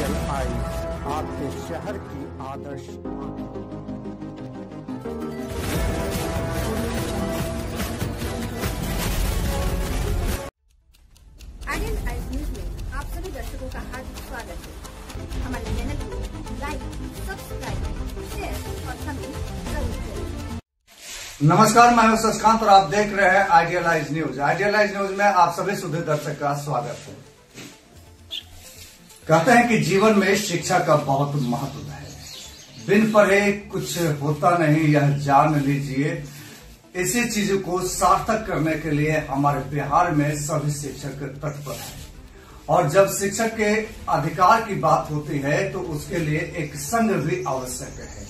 Ideal आपके शहर की आदर्श आईडियल आइज न्यूज में आप सभी दर्शकों का हार्दिक स्वागत है। हमारे चैनल को लाइक, सब्सक्राइब, शेयर और कमेंट जरूर करें। नमस्कार, मैं हूं शशिकांत और आप देख रहे हैं आइडियलाइज न्यूज। आइडियलाइज न्यूज में आप सभी सुधीर दर्शक का स्वागत है। कहते हैं कि जीवन में शिक्षा का बहुत महत्व है। बिन पढ़े कुछ होता नहीं, यह जान लीजिए। इसी चीज को सार्थक करने के लिए हमारे बिहार में सभी शिक्षक तत्पर हैं। और जब शिक्षक के अधिकार की बात होती है तो उसके लिए एक संघ भी आवश्यक है।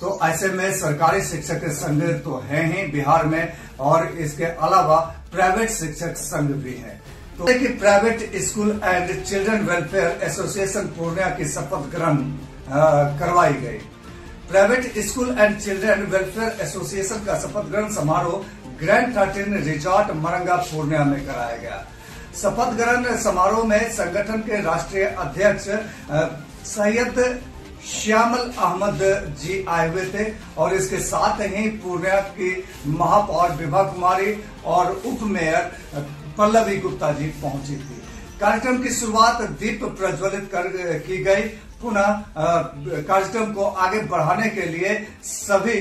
तो ऐसे में सरकारी शिक्षक संघ तो है ही बिहार में, और इसके अलावा प्राइवेट शिक्षक संघ भी है। तो कि private school and children welfare association Purnia की शपथ ग्रहण करवाई गई। Private school and children welfare association का शपथ ग्रहण समारोह ग्रैंड 13 रिजॉर्ट मरंगा पूर्णिया में कराया गया। शपथ ग्रहण समारोह में संगठन के राष्ट्रीय अध्यक्ष सैयद श्यामल अहमद जी आए हुए थे और इसके साथ ही पूर्णिया की महापौर विभा कुमारी और उप मेयर पल्लवी गुप्ता जी पहुंची थी। कार्यक्रम की शुरुआत दीप प्रज्वलित की गई। पुनः कार्यक्रम को आगे बढ़ाने के लिए सभी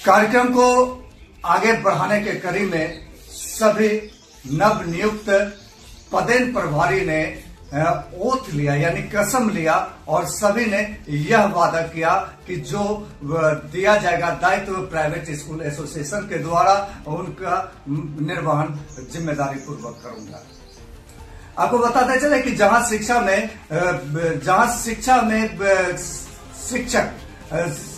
कार्यक्रम को आगे बढ़ाने के कड़ी में सभी नव नियुक्त पदेन प्रभारी ने ओथ लिया, यानी कसम लिया, और सभी ने यह वादा किया कि जो दिया जाएगा दायित्व प्राइवेट स्कूल एसोसिएशन के द्वारा उनका निर्वहन जिम्मेदारी पूर्वक करूंगा। आपको बताते चले कि जहां शिक्षा में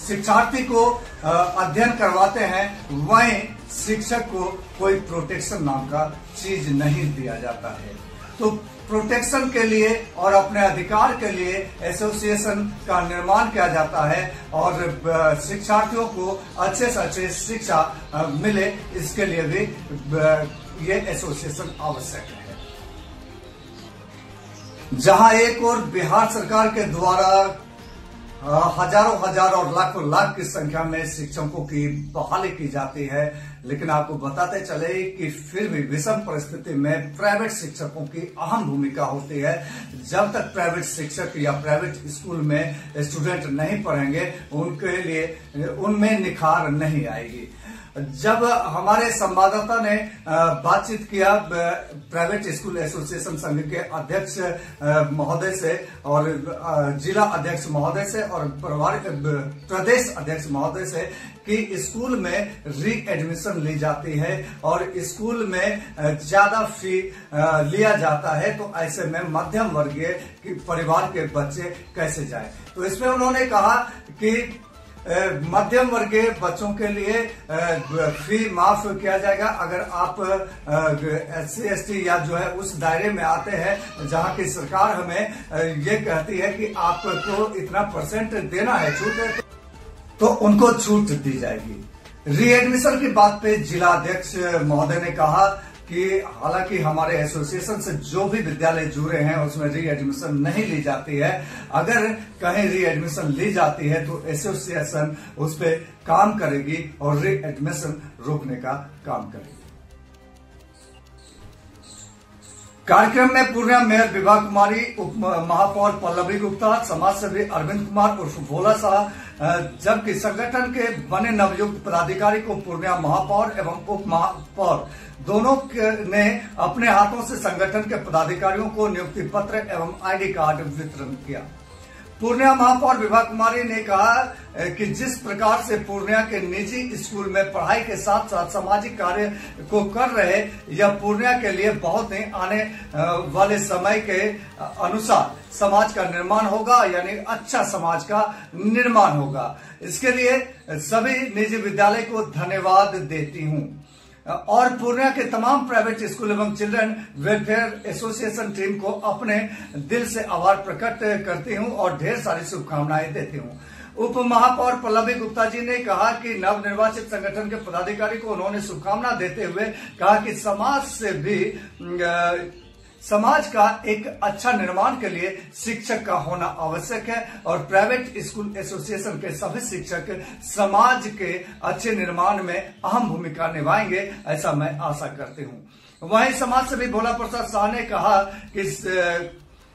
शिक्षार्थी को अध्ययन करवाते हैं, वहीं शिक्षक को कोई प्रोटेक्शन नाम का चीज नहीं दिया जाता है। तो प्रोटेक्शन के लिए और अपने अधिकार के लिए एसोसिएशन का निर्माण किया जाता है और शिक्षार्थियों को अच्छे से अच्छे शिक्षा मिले, इसके लिए भी ये एसोसिएशन आवश्यक है। जहां एक और बिहार सरकार के द्वारा हजारों हजार और लाखों लाख की संख्या में शिक्षकों की बहाली की जाती है, लेकिन आपको बताते चले कि फिर भी विषम परिस्थिति में प्राइवेट शिक्षकों की अहम भूमिका होती है। जब तक प्राइवेट शिक्षक या प्राइवेट स्कूल में स्टूडेंट नहीं पढ़ेंगे, उनके लिए उनमें निखार नहीं आएगी। जब हमारे संवाददाता ने बातचीत किया प्राइवेट स्कूल एसोसिएशन संघ के अध्यक्ष महोदय से और जिला अध्यक्ष महोदय से और प्रदेश अध्यक्ष महोदय से कि स्कूल में री एडमिशन ली जाती है और स्कूल में ज्यादा फी लिया जाता है, तो ऐसे में मध्यम वर्गीय परिवार के बच्चे कैसे जाएं। तो इसमें उन्होंने कहा कि मध्यम वर्गीय बच्चों के लिए फी माफ किया जाएगा अगर आप SC ST या जो है उस दायरे में आते हैं जहां की सरकार हमें ये कहती है कि आपको इतना % देना है छूट, तो उनको छूट दी जाएगी। रीएडमिशन की बात पे जिला अध्यक्ष महोदय ने कहा कि हालांकि हमारे एसोसिएशन से जो भी विद्यालय जुड़े हैं उसमें री एडमिशन नहीं ली जाती है। अगर कहीं री एडमिशन ली जाती है तो एसोसिएशन उस पर काम करेगी और री एडमिशन रोकने का काम करेगी। कार्यक्रम में पूर्णिया मेयर विभा कुमारी, उप महापौर पल्लवी गुप्ता, समाजसेवी अरविंद कुमार उर्फ भोला शाह, जबकि संगठन के बने नवयुक्त पदाधिकारी को पूर्णिया महापौर एवं उप महापौर दोनों ने अपने हाथों से संगठन के पदाधिकारियों को नियुक्ति पत्र एवं ID कार्ड वितरण किया। पूर्णिया महापौर विभा कुमारी ने कहा कि जिस प्रकार से पूर्णिया के निजी स्कूल में पढ़ाई के साथ साथ सामाजिक कार्य को कर रहे, यह पूर्णिया के लिए बहुत ही आने वाले समय के अनुसार समाज का निर्माण होगा, यानी अच्छा समाज का निर्माण होगा। इसके लिए सभी निजी विद्यालय को धन्यवाद देती हूँ और पूर्णिया के तमाम प्राइवेट स्कूल एवं चिल्ड्रन वेलफेयर एसोसिएशन टीम को अपने दिल से आभार प्रकट करती हूं और ढेर सारी शुभकामनाएं देती हूं। उप महापौर पल्लवी गुप्ता जी ने कहा कि नवनिर्वाचित संगठन के पदाधिकारी को उन्होंने शुभकामना देते हुए कहा कि समाज से भी समाज का एक अच्छा निर्माण के लिए शिक्षक का होना आवश्यक है और प्राइवेट स्कूल एसोसिएशन के सभी शिक्षक समाज के अच्छे निर्माण में अहम भूमिका निभाएंगे, ऐसा मैं आशा करती हूँ। वहीं समाज सेवी भोला प्रसाद शाह ने कहा कि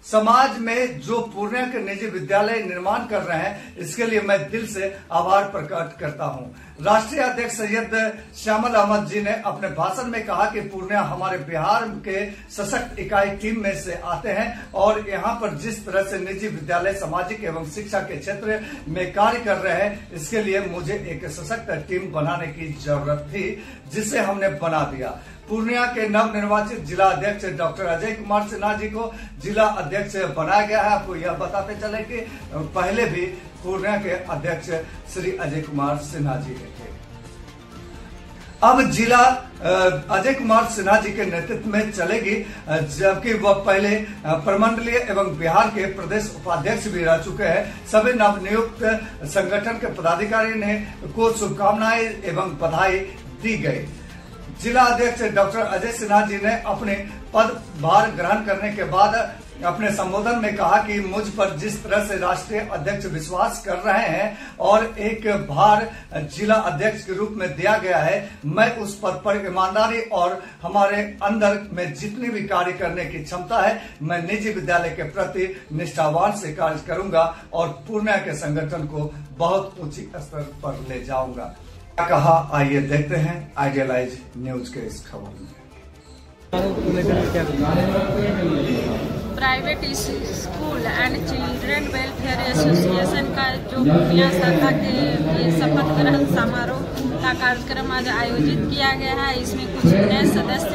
समाज में जो पूर्णिया के निजी विद्यालय निर्माण कर रहे हैं, इसके लिए मैं दिल से आभार प्रकट करता हूं। राष्ट्रीय अध्यक्ष सैयद श्यामल अहमद जी ने अपने भाषण में कहा कि पूर्णिया हमारे बिहार के सशक्त इकाई टीम में से आते हैं और यहां पर जिस तरह से निजी विद्यालय सामाजिक एवं शिक्षा के क्षेत्र में कार्य कर रहे हैं, इसके लिए मुझे एक सशक्त टीम बनाने की जरूरत थी, जिसे हमने बना दिया। पूर्णिया के नवनिर्वाचित जिला अध्यक्ष डॉक्टर अजय कुमार सिन्हा जी को जिला अध्यक्ष बनाया गया है। आपको यह बताते चले कि पहले भी पूर्णिया के अध्यक्ष श्री अजय कुमार सिन्हा जी थे। अब जिला अजय कुमार सिन्हा जी के नेतृत्व में चलेगी, जबकि वह पहले प्रमंडलीय एवं बिहार के प्रदेश उपाध्यक्ष भी रह चुके हैं। सभी नवनियुक्त संगठन के पदाधिकारी ने को शुभकामनाएं एवं बधाई दी गई। जिला अध्यक्ष डॉक्टर अजय सिन्हा जी ने अपने पदभार ग्रहण करने के बाद अपने संबोधन में कहा कि मुझ पर जिस तरह से राष्ट्रीय अध्यक्ष विश्वास कर रहे हैं और एक भार जिला अध्यक्ष के रूप में दिया गया है, मैं उस पद पर ईमानदारी और हमारे अंदर में जितनी भी कार्य करने की क्षमता है, मैं निजी विद्यालय के प्रति निष्ठावान से कार्य करूंगा और पूर्णिया के संगठन को बहुत ऊंची स्तर पर ले जाऊंगा। क्या कहा, आइए देखते हैं आइडियलाइज न्यूज के इस खबर में। Private school and children welfare association का जो पूर्णिया शाखा के शपथ ग्रहण समारोह का कार्यक्रम आज आयोजित किया गया है। इसमें कुछ नए सदस्य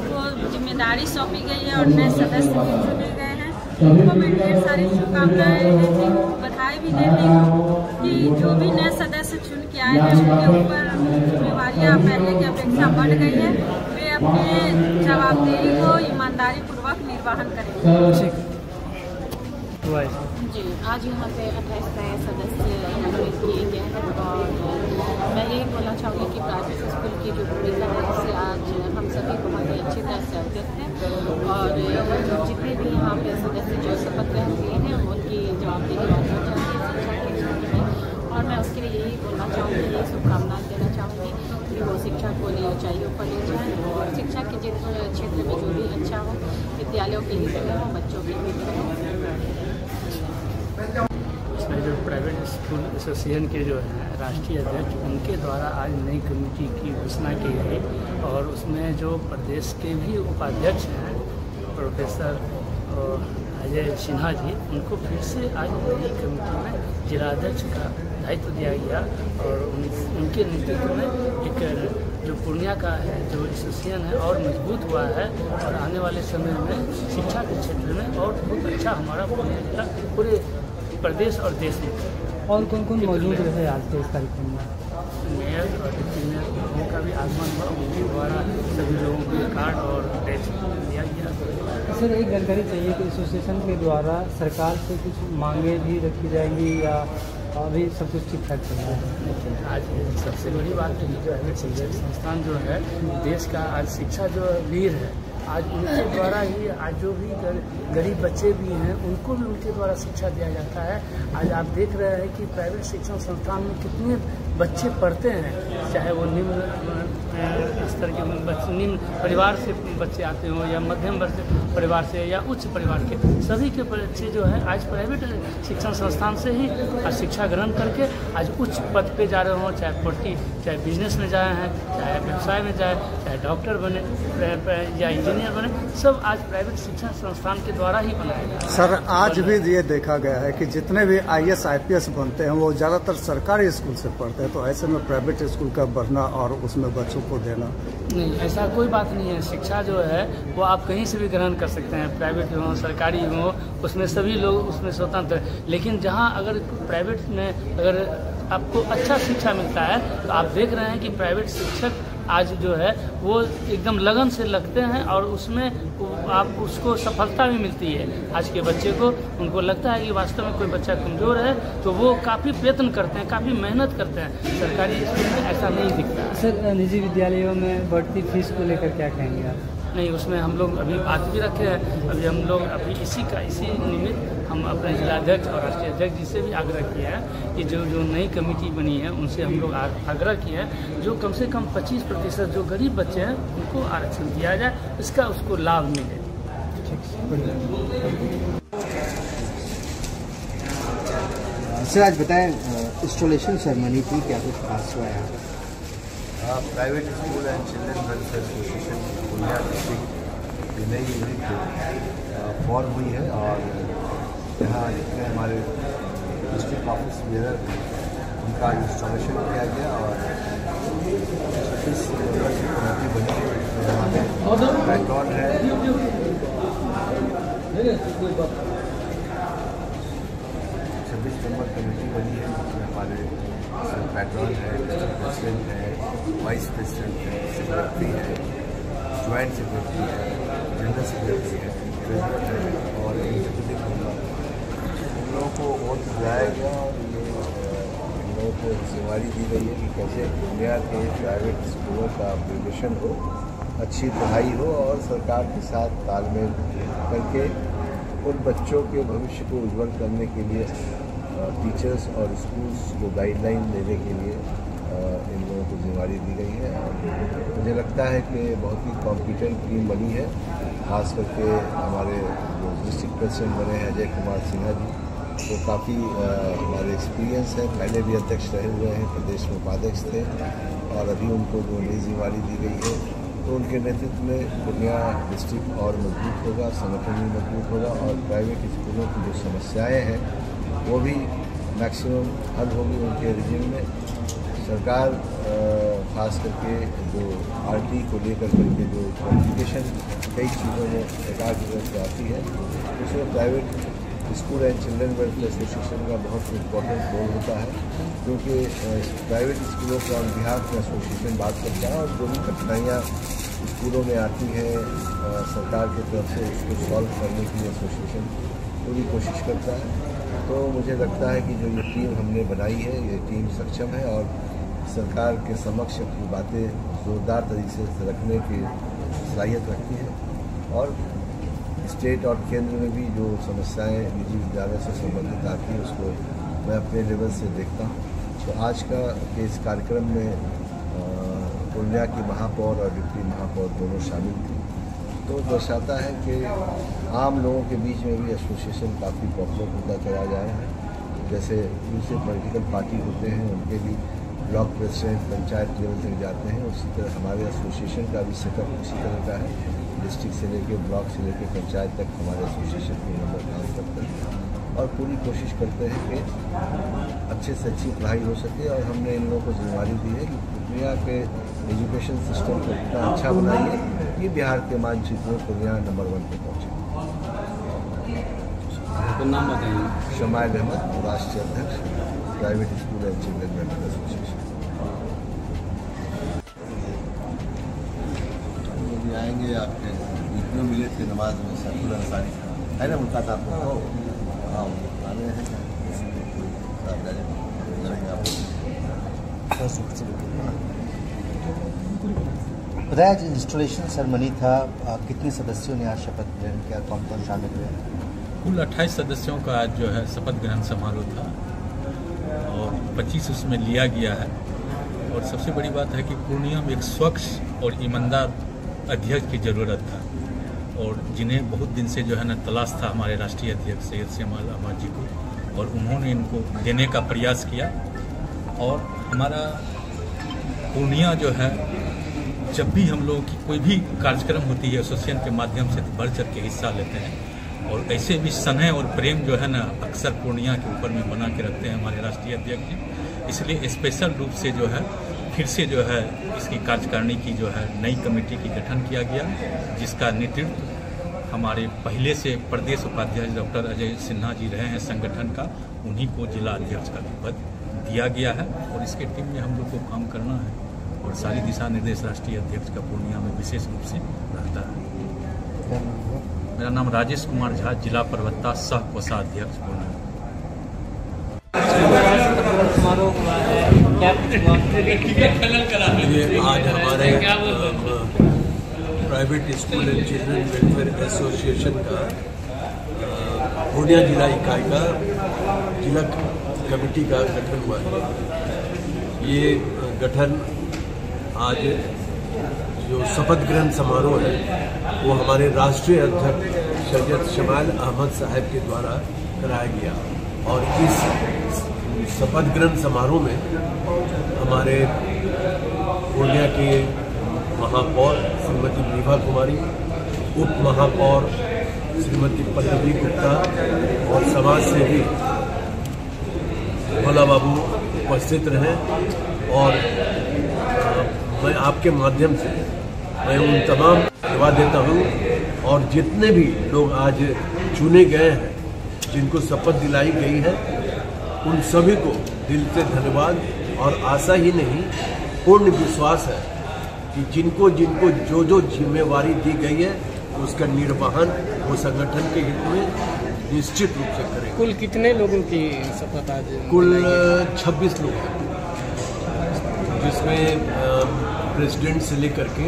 को जिम्मेदारी सौंपी गई है और नए सदस्य भी चुने गए हैं। उनको मैं ढेर सारी शुभकामनाएं देती हूँ, बधाई भी देती हूँ कि जो भी नए सदस्य चुन के आए हैं उनके ऊपर जिम्मेवारियाँ पहले की अपेक्षा बढ़ गई है। वे अपने जवाबदेही को ईमानदारी पूर्वक निर्वहन करेंगे। जी, आज यहाँ पे 28 नए सदस्य मनोनीत किए गए हैं और मैं यही बोलना चाहूँगी कि प्राइवेट स्कूल की जो भूमिका है उससे आज हम सभी बहुत ही अच्छी तरह से अवगत हैं और जितने भी यहाँ पे सदस्य जो शपथ ग्रहण किए हैं उनकी जवाबदेही बढ़ना चाहिए शिक्षा के क्षेत्र में। और मैं उसके लिए यही बोलना चाहूँगी, यही शुभकामनाएं देना चाहूँगी कि वो शिक्षा को नई ऊंचाइयों पर ले जाएँ और शिक्षा के क्षेत्र में जो भी अच्छा हो, विद्यालयों के हित में हो, बच्चों के हित में हो। जो प्राइवेट स्कूल एसोसिएशन के जो है राष्ट्रीय अध्यक्ष, उनके द्वारा आज नई कमेटी की घोषणा की गई और उसमें जो प्रदेश के भी उपाध्यक्ष हैं प्रोफेसर अजय सिन्हा जी, उनको फिर से आज नई कमेटी में जिलाध्यक्ष का दायित्व दिया गया और उनके नेतृत्व में एक जो पूर्णिया का है जो एसोसिएशन है और मजबूत हुआ है और आने वाले समय में शिक्षा के क्षेत्र में और बहुत अच्छा हमारा पूर्णिया जिला पूरे प्रदेश और देश में। और कौन कौन मौजूद रहे आज के इस कार्यक्रम में? मेयर और डिप्टी मेयर लोगों का भी आगमन हुआ, उनके द्वारा सभी लोगों को कार्ड और ड्रेस दिया गया। सर, एक जानकारी चाहिए कि एसोसिएशन के द्वारा सरकार से कुछ मांगे भी रखी जाएंगी या अभी सब कुछ ठीक ठाक चल रहा है? आज सबसे बड़ी बात तो जो है शिक्षक संस्थान जो है देश का आज शिक्षा जो वीर है, आज उनके द्वारा ही आज जो भी गरीब बच्चे भी हैं उनको भी उनके द्वारा शिक्षा दिया जाता है। आज आप देख रहे हैं कि प्राइवेट शिक्षण संस्थान में कितने बच्चे पढ़ते हैं, चाहे वो निम्न स्तर के निम्न परिवार से बच्चे आते हों या मध्यम वर्ग परिवार से या उच्च परिवार के, सभी के बच्चे जो है आज प्राइवेट शिक्षण संस्थान से ही आज शिक्षा ग्रहण करके आज उच्च पद पे जा रहे हों, चाहे बिजनेस में जाए हैं, चाहे व्यवसाय में जाए, चाहे डॉक्टर बने या इंजीनियर बने, सब आज प्राइवेट शिक्षण संस्थान के द्वारा ही बनाया गया। सर, आज भी ये देखा गया है कि जितने भी IAS IPS बनते हैं वो ज्यादातर सरकारी स्कूल से पढ़ते हैं, तो ऐसे में प्राइवेट स्कूल का बढ़ना और उसमें बच्चों को देना नहीं, ऐसा कोई बात नहीं है। शिक्षा जो है वो आप कहीं से भी ग्रहण कर सकते हैं, प्राइवेट हो सरकारी हो, उसमें सभी लोग उसमें स्वतंत्र है। लेकिन जहाँ अगर प्राइवेट में अगर आपको अच्छा शिक्षा मिलता है तो आप देख रहे हैं कि प्राइवेट शिक्षक आज जो है वो एकदम लगन से लगते हैं और उसमें आप उसको सफलता भी मिलती है। आज के बच्चे को उनको लगता है कि वास्तव में कोई बच्चा कमज़ोर है तो वो काफ़ी प्रयत्न करते हैं, काफ़ी मेहनत करते हैं। सरकारी स्कूल में ऐसा नहीं दिखता है। सर, निजी विद्यालयों में बढ़ती फीस को लेकर क्या कहेंगे आप? नहीं, उसमें हम लोग अभी बात भी रखे हैं। अभी हम लोग अभी इसी निमित्त हम अपने जिलाध्यक्ष और राष्ट्रीय अध्यक्ष जी से भी आग्रह किया है कि जो नई कमेटी बनी है उनसे हम लोग आग्रह किया है जो कम से कम 25% जो गरीब बच्चे हैं उनको आरक्षण दिया जाए, इसका उसको लाभ मिले। सर आज बताएं, इंस्टॉलेशन सेरेमनी थी, क्या कुछ खास हुआ है? Private school and children welfare association Purnia district की नई यूनिट फॉर्म हुई है और यहाँ जितने हमारे डिस्ट्रिक्ट ऑफिस बेरर उनका इंस्टॉलेशन किया गया और 26 मेंबर की कमेटी बनी है जिसमें हमारे पैट्रॉन है, 26 मेंबर कमेटी बनी है जिसमें हमारे पैट्रॉन है, डिस्ट्रिक्ट प्रेसिडेंट है, वाइस प्रेसिडेंट है, सेक्रेटरी है, ज्वाइंट सेक्रेटरी है, जनरल सेक्रेटरी है, ट्रेजरर है और एग्जीक्यूटिव मेंबर। इन लोगों को वोट दिलाया गया और ये इन लोगों को जिम्मेदारी दी गई है कि कैसे पूर्णिया के प्राइवेट स्कूलों का अपग्रेडेशन हो, अच्छी पढ़ाई हो और सरकार के साथ तालमेल करके उन बच्चों के भविष्य को उज्जवल करने के लिए टीचर्स और स्कूल्स को गाइडलाइन देने के लिए इन लोगों को जिम्मेदारी दी गई है। और मुझे लगता है कि बहुत ही कॉम्पिटेंट टीम बनी है, खास करके हमारे जो डिस्ट्रिक्ट प्रेसिडेंट बने हैं अजय कुमार सिन्हा जी, वो काफ़ी हमारे एक्सपीरियंस है, पहले भी अध्यक्ष रहे हुए हैं, प्रदेश में उपाध्यक्ष थे और अभी उनको जो नई जिम्मेदारी दी गई है तो उनके नेतृत्व में पूर्णिया डिस्ट्रिक्ट और मजबूत होगा, संगठन भी मजबूत होगा और प्राइवेट स्कूलों की जो समस्याएँ हैं वो भी मैक्सिमम हल होगी उनके रिजिम में। सरकार खास करके जो आरटी को लेकर करके जो क्वालिफिकेशन कई चीज़ों में सरकार की तरफ से आती है उसमें private school and children welfare association का बहुत इम्पोर्टेंट रोल होता है, क्योंकि प्राइवेट स्कूलों का ऑन बिहाफ में एसोसिएशन बात करता है और जो भी कठिनाइयाँ स्कूलों में आती हैं सरकार की तरफ से उसको सॉल्व करने के लिए एसोसिएशन पूरी कोशिश करता है। तो मुझे लगता है कि जो ये टीम हमने बनाई है ये टीम सक्षम है और सरकार के समक्ष अपनी बातें ज़ोरदार तरीके से रखने की सलाहियत रखती है और स्टेट और केंद्र में भी जो समस्याएं निजी विद्यालय से संबंधित आती हैं उसको मैं अपने लेवल से देखता हूँ। तो आज का इस कार्यक्रम में पूर्णिया की महापौर और डिप्टी महापौर दोनों शामिल थी, तो दर्शाता है कि आम लोगों के बीच में भी एसोसिएशन काफ़ी पॉपुलर होता चला जा रहा है। जैसे दूसरे पॉलिटिकल पार्टी होते हैं उनके भी ब्लॉक प्रेसिडेंट पंचायत लेवल तक जाते हैं, उसी तरह हमारे एसोसिएशन का भी सेटअप उसी तरह का है। डिस्ट्रिक्ट से लेकर ब्लॉक से लेकर पंचायत तक हमारे एसोसिएशन के मेंबर काम करते हैं और पूरी कोशिश करते हैं कि अच्छे से अच्छी पढ़ाई हो सके। और हमने इन लोगों को जिम्मेदारी दी है कि पूर्णिया के एजुकेशन सिस्टम को इतना अच्छा बनाइए कि बिहार के मानचित्र में पूर्णिया नंबर 1 पर पहुँचे। आपका नाम बताइए। शमाइल अहमद, राष्ट्रीय अध्यक्ष private school and children welfare association. आएंगे आपके इतने मिले थे नमाज में सैफुल अंसारी है ना, उनका था आपको हाँ आने हैं बताया आज इंस्टॉलेशन सेरेमनी था, कितने सदस्यों ने आज शपथ ग्रहण किया, कौन कौन शामिल हुए? कुल 28 सदस्यों का आज जो है शपथ ग्रहण समारोह था और 25 उसमें लिया गया है। और सबसे बड़ी बात है कि पूर्णिया में एक स्वच्छ और ईमानदार अध्यक्ष की ज़रूरत था और जिन्हें बहुत दिन से जो है ना तलाश था हमारे राष्ट्रीय अध्यक्ष सैयद शमाइल अहमद जी को, और उन्होंने इनको देने का प्रयास किया। और हमारा पूर्णिया जो है जब भी हम लोगों की कोई भी कार्यक्रम होती है एसोसिएशन के माध्यम से बढ़ चढ़ के हिस्सा लेते हैं और ऐसे भी स्नेह और प्रेम जो है ना अक्सर पूर्णिया के ऊपर में बना के रखते हैं हमारे राष्ट्रीय अध्यक्ष जी। इसलिए स्पेशल रूप से जो है फिर से जो है इसकी कार्यकारिणी की जो है नई कमेटी की गठन किया गया, जिसका नेतृत्व हमारे पहले से प्रदेश उपाध्यक्ष डॉक्टर अजय सिन्हा जी रहे हैं संगठन का, उन्हीं को जिला अध्यक्ष का पद दिया गया है। और इसके टीम में हम लोग को काम करना है और सारी दिशा निर्देश राष्ट्रीय अध्यक्ष का पूर्णिया में विशेष रूप से रहता है। मेरा नाम राजेश कुमार झा, जिला प्रवक्ता सह कोषाध्यक्ष पूर्णिया। आज हमारे private school and children welfare association का पूर्णिया जिला इकाई का जिला कमेटी का गठन हुआ है। ये गठन आज जो शपथ ग्रहण समारोह है वो हमारे राष्ट्रीय अध्यक्ष सैयद शमाइल अहमद साहब के द्वारा कराया गया और इस शपथ ग्रहण समारोह में हमारे पूर्णिया के महापौर श्रीमती विभा कुमारी, उप महापौर श्रीमती पल्लवी गुप्ता और समाज सेवी भोला बाबू उपस्थित रहे। और मैं आपके माध्यम से मैं उन तमाम धन्यवाद देता हूँ और जितने भी लोग आज चुने गए हैं जिनको शपथ दिलाई गई है उन सभी को दिल से धन्यवाद और आशा ही नहीं पूर्ण विश्वास है कि जिनको जिनको जो जो जिम्मेवारी दी गई है उसका निर्वहन वो संगठन के हित में निश्चित रूप से करेंगे। कुल कितने लोगों की शपथ आज? कुल 26 लोग हैं जिसमें प्रेसिडेंट से लेकर के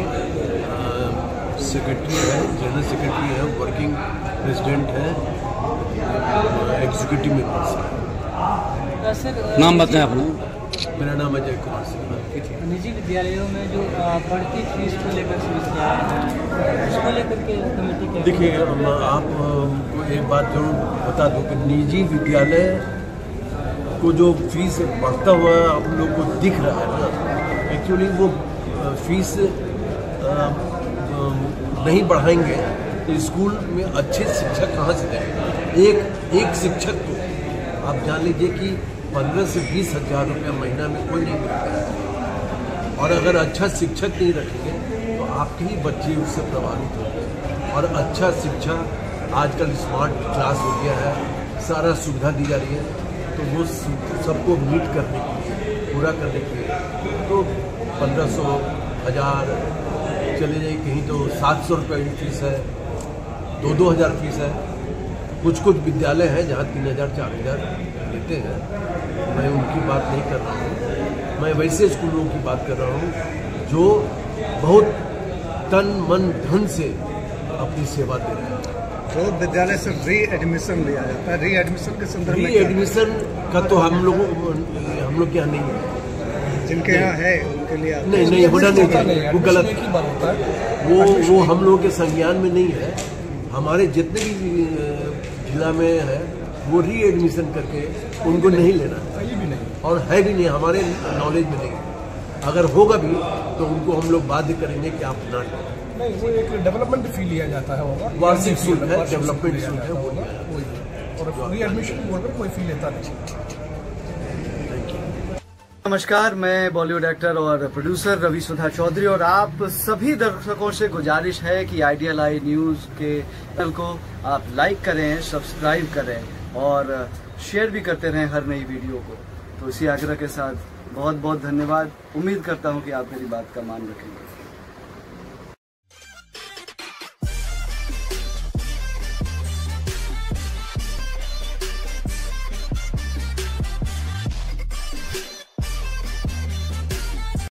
सेक्रेटरी है, जनरल सेक्रेटरी है, वर्किंग प्रेसिडेंट है, एग्जीक्यूटिव मेंबर्स है। नाम बताएं अपना। मेरा नाम अजय कुमार सिंह। निजी विद्यालयों में जो बढ़ती फीस को लेकर समस्या है उसको लेकर के कमेटी क्या? देखिए आपको एक बात जरूर बता दूं कि निजी विद्यालय को जो फीस बढ़ता हुआ आप लोग को दिख रहा है ना, एक्चुअली वो फीस नहीं बढ़ाएंगे तो स्कूल में अच्छे शिक्षक कहाँ से देंगे? एक शिक्षक को आप जान लीजिए कि 15 से 20 हज़ार रुपया महीना में कोई नहीं मिलता है और अगर अच्छा शिक्षक नहीं रखेंगे तो आपके ही बच्चे उससे प्रभावित होंगे। और अच्छा शिक्षा आजकल स्मार्ट क्लास हो गया है, सारा सुविधा दी जा रही है तो वो सबको मीट करने के लिए, पूरा करने के लिए तो 1500 1000 चले जाइए, कहीं तो 700 रुपये फीस है, 2-2 हज़ार फीस है। कुछ विद्यालय हैं जहाँ 3000 4000 लेते हैं। मैं उनकी बात नहीं कर रहा हूँ, मैं वैसे स्कूलों की बात कर रहा हूँ जो बहुत तन मन धन से अपनी सेवा दे रहे हैं। तो विद्यालय से री एडमिशन लिया जाता है, री एडमिशन के संदर्भ में री एडमिशन का तो हम लोग के यहाँ नहीं है। जिनके यहाँ है उनके लिए नहीं होना नहीं चाहिए, वो गलत की बात होता है। वो हम लोगों के संज्ञान में नहीं है। हमारे जितने भी जिला में है वो री एडमिशन करके उनको नहीं लेना है और है भी नहीं, हमारे नॉलेज में नहीं। अगर होगा भी तो उनको हम लोग बाध्य करेंगे कि आप ना नहीं, वो एक डेवलपमेंट फी लिया जाता है, होगा वार्षिक शुल्क है, डेवलपमेंट शुल्क है वो और री एडमिशन बोर्ड पर कोई फी लेता नहीं। नमस्कार, मैं बॉलीवुड एक्टर और प्रोड्यूसर रवि सुधा चौधरी और आप सभी दर्शकों से गुजारिश है कि आइडियल आई न्यूज़ के चैनल को आप लाइक करें, सब्सक्राइब करें और शेयर भी करते रहें हर नई वीडियो को। तो इसी आग्रह के साथ बहुत बहुत धन्यवाद। उम्मीद करता हूं कि आप मेरी बात का मान रखेंगे।